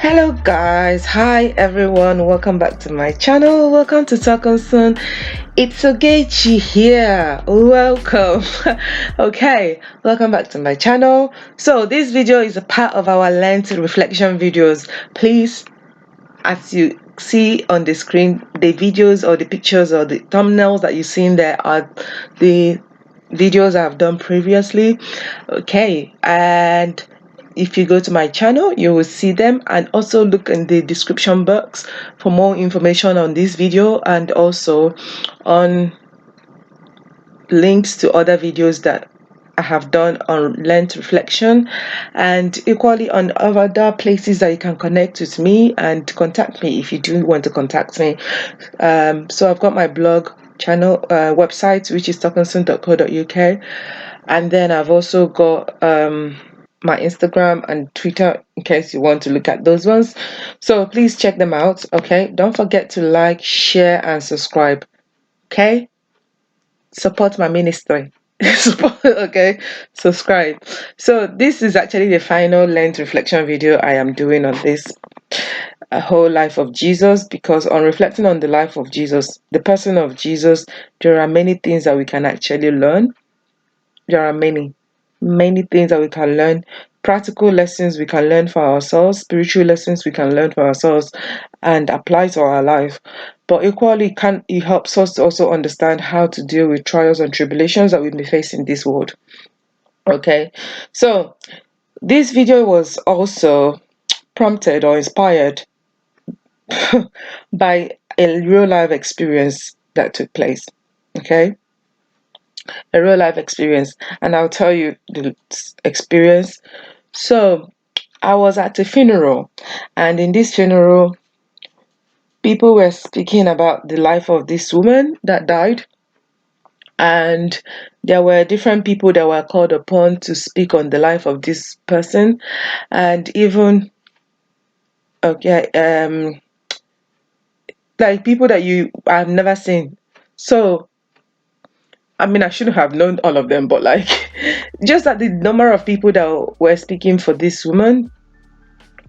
Hello guys, hi everyone, welcome back to my channel. Welcome to Talkinsen. It's Ogechi here. Welcome. Okay, welcome back to my channel. So this video is a part of our Lent reflection videos. Please, as you see on the screen, the videos or the pictures or the thumbnails that you seen there are the videos I've done previously. Okay, and if you go to my channel, you will see them, and also look in the description box for more information on this video and also on links to other videos that I have done on Lent reflection, and equally on other places that you can connect with me and contact me if you do want to contact me. So I've got my blog channel website, which is talkinsen.co.uk, and then I've also got my Instagram and Twitter in case you want to look at those ones. So please check them out. Okay, don't forget to like, share and subscribe. Okay, support my ministry. Okay, subscribe. So this is actually the final Lent reflection video I am doing on this a whole life of Jesus, because on reflecting on the life of Jesus, the person of Jesus, there are many things that we can actually learn. There are many things that we can learn, practical lessons we can learn for ourselves, spiritual lessons we can learn for ourselves and apply to our life. But equally, it helps us to also understand how to deal with trials and tribulations that we may face in this world. Okay, so this video was also prompted or inspired by a real life experience that took place. Okay, a real life experience, and I'll tell you the experience. So I was at a funeral, and in this funeral, people were speaking about the life of this woman that died, and there were different people that were called upon to speak on the life of this person, and even okay, like people that you have never seen. So I mean, I shouldn't have known all of them, but like, just that the number of people that were speaking for this woman,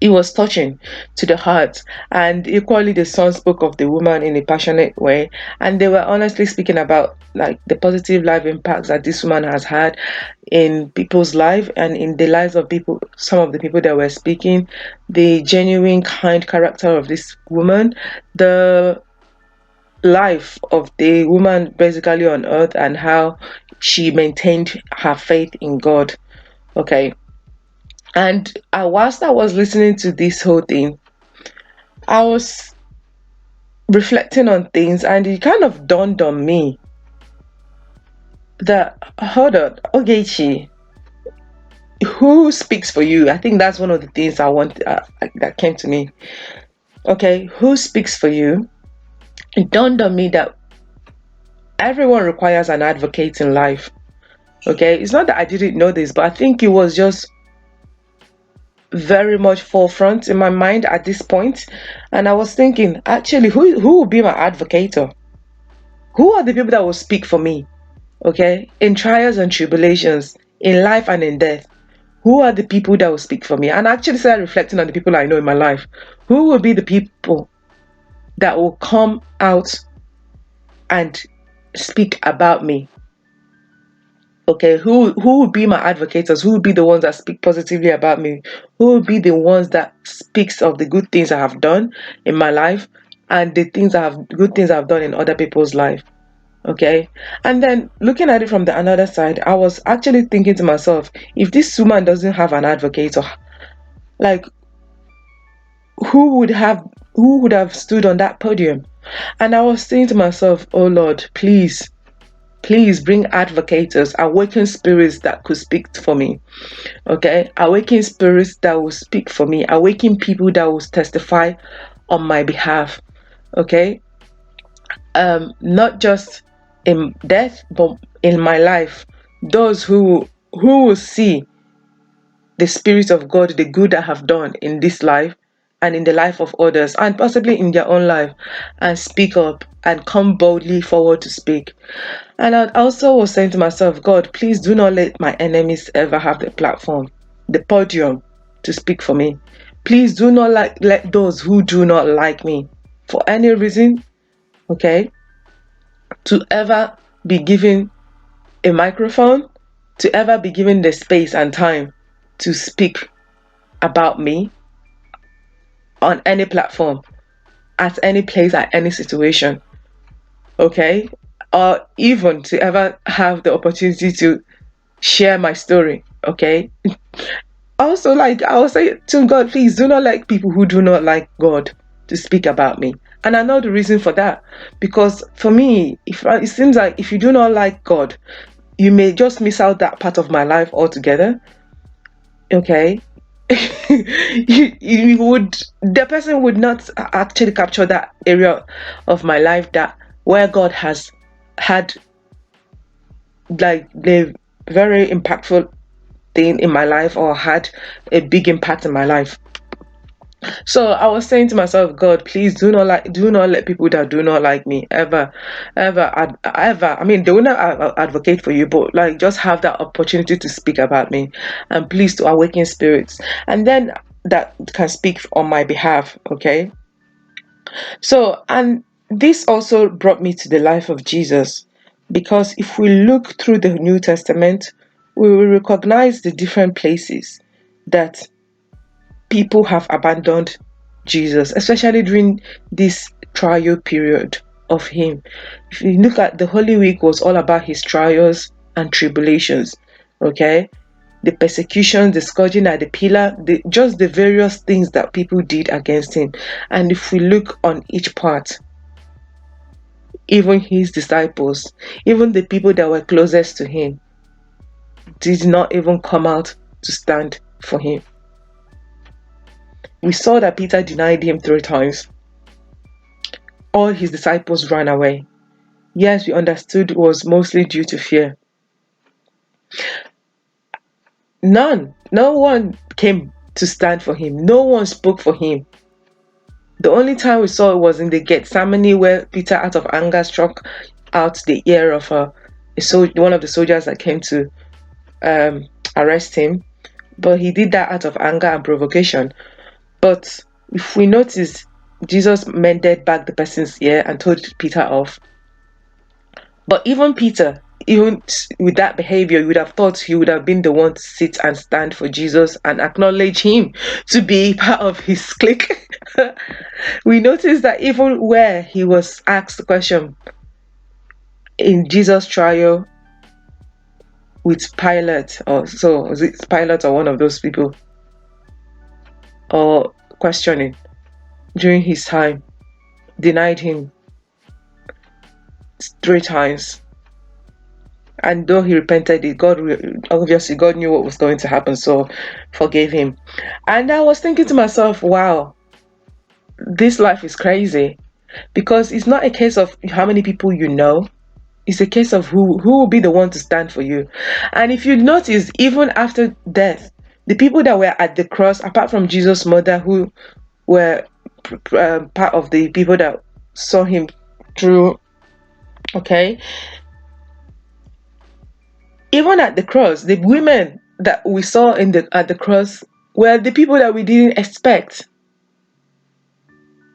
it was touching to the heart. And equally, the son spoke of the woman in a passionate way, and they were honestly speaking about like the positive life impacts that this woman has had in people's life and in the lives of people. Some of the people that were speaking, the genuine kind character of this woman, the life of the woman basically on earth, and how she maintained her faith in God. Okay. And whilst I was listening to this whole thing, I was reflecting on things, and it kind of dawned on me that, hold on, Ogechi, who speaks for you? I think that's one of the things I want that came to me. Okay, who speaks for you? It dawned on me that everyone requires an advocate in life. Okay, it's not that I didn't know this, but I think it was just very much forefront in my mind at this point. And I was thinking, actually, who will be my advocator? Who are the people that will speak for me? Okay, in trials and tribulations, in life and in death, who are the people that will speak for me? And I actually started reflecting on the people I know in my life. Who will be the people that will come out and speak about me? Okay, who will be my advocates? Who will be the ones that speak positively about me? Who will be the ones that speaks of the good things I have done in my life and the good things I've done in other people's life? Okay, and then looking at it from the another side, I was actually thinking to myself, if this woman doesn't have an advocate, or like, who would have stood on that podium? And I was saying to myself, oh Lord, please bring advocates, awaken spirits that could speak for me. Okay, awaken spirits that will speak for me, awaken people that will testify on my behalf. Okay, not just in death but in my life, those who will see the spirit of God, the good I have done in this life and in the life of others, and possibly in their own life, and speak up and come boldly forward to speak. And I also was saying to myself, God, please do not let my enemies ever have the platform, the podium to speak for me. please do not let those who do not like me for any reason, okay, to ever be given a microphone, to ever be given the space and time to speak about me on any platform, at any place, at any situation, okay, or even to ever have the opportunity to share my story, okay. Also, like, I will say to God, please do not like people who do not like God to speak about me. And I know the reason for that, because for me, if it seems like if you do not like God, you may just miss out that part of my life altogether, okay. You would, the person would not actually capture that area of my life that where God has had like the very impactful thing in my life, or had a big impact in my life. So I was saying to myself, God, please do not let people that do not like me ever. I mean, they will not advocate for you, but like just have that opportunity to speak about me, and please to awaken spirits, and then that can speak on my behalf. Okay. So, and this also brought me to the life of Jesus, because if we look through the New Testament, we will recognize the different places that people have abandoned Jesus, especially during this trial period of him. If you look at the Holy Week, was all about his trials and tribulations, okay? The persecution, the scourging at the pillar, just the various things that people did against him. And if we look on each part, even his disciples, even the people that were closest to him, did not even come out to stand for him. We saw that Peter denied him 3 times. All his disciples ran away. Yes, we understood it was mostly due to fear. No one came to stand for him. No one spoke for him. The only time we saw it was in the Gethsemane, where Peter, out of anger, struck out the ear of one of the soldiers that came to arrest him. But he did that out of anger and provocation. But if we notice, Jesus mended back the person's ear and told Peter off. But even Peter, even with that behavior, you would have thought he would have been the one to sit and stand for Jesus and acknowledge him to be part of his clique. We notice that even where he was asked the question in Jesus' trial with Pilate, or so was it Pilate or one of those people, or questioning during his time, denied him 3 times. And though he repented, obviously God knew what was going to happen, so forgave him. And I was thinking to myself, wow, this life is crazy, because it's not a case of how many people you know. It's a case of who will be the one to stand for you. And if you notice, even after death, the people that were at the cross, apart from Jesus' mother, who were part of the people that saw him through, okay, even at the cross, the women that we saw at the cross were the people that we didn't expect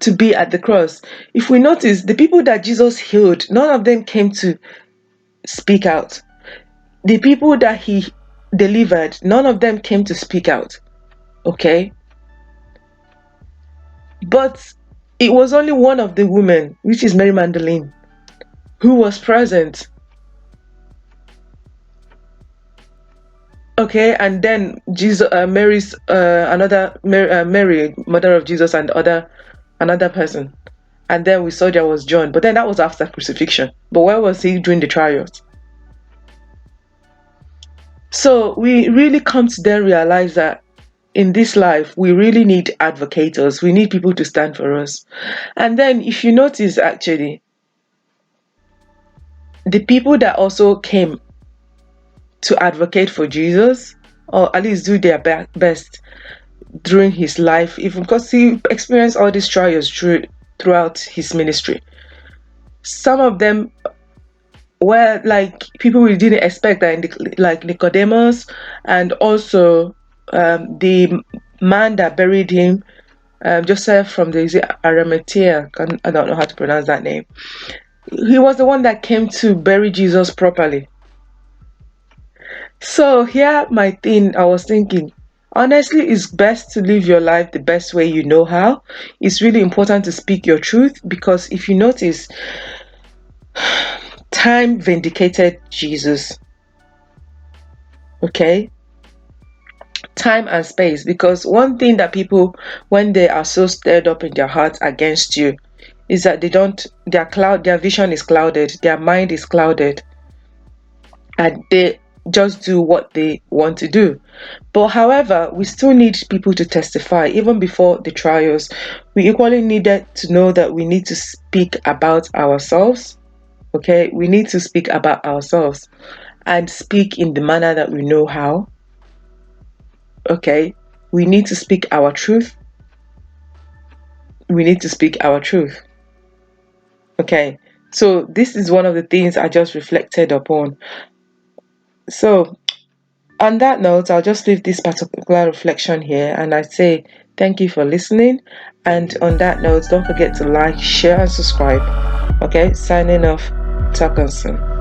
to be at the cross. If we notice, the people that Jesus healed, none of them came to speak out. The people that he delivered, none of them came to speak out. Okay? But it was only one of the women, which is Mary Magdalene, who was present. Okay, and then Mary's Mary, mother of Jesus, and another person, and then we saw there was John. But then that was after crucifixion. But where was he during the trials? So we really come to then realize that in this life we really need advocators. We need people to stand for us. And then if you notice, actually, the people that also came to advocate for Jesus, or at least do their best during his life, even because he experienced all these trials throughout his ministry. Some of them were like people we didn't expect, like Nicodemus, and also the man that buried him, Joseph from the Arimathea. I don't know how to pronounce that name. He was the one that came to bury Jesus properly. So here my thing, I was thinking, honestly, it's best to live your life the best way you know how. It's really important to speak your truth, because if you notice, time vindicated Jesus. Okay? Time and space. Because one thing that people, when they are so stirred up in their hearts against you, is that their vision is clouded, their mind is clouded, and they just do what they want to do. But however, we still need people to testify. Even before the trials, we equally needed to know that we need to speak about ourselves. Okay, we need to speak about ourselves and speak in the manner that we know how. Okay, we need to speak our truth. We need to speak our truth. Okay, so this is one of the things I just reflected upon. So on that note, I'll just leave this particular reflection here, and I say thank you for listening. And on that note, don't forget to like, share, and subscribe. Okay, signing off, Talkinsen.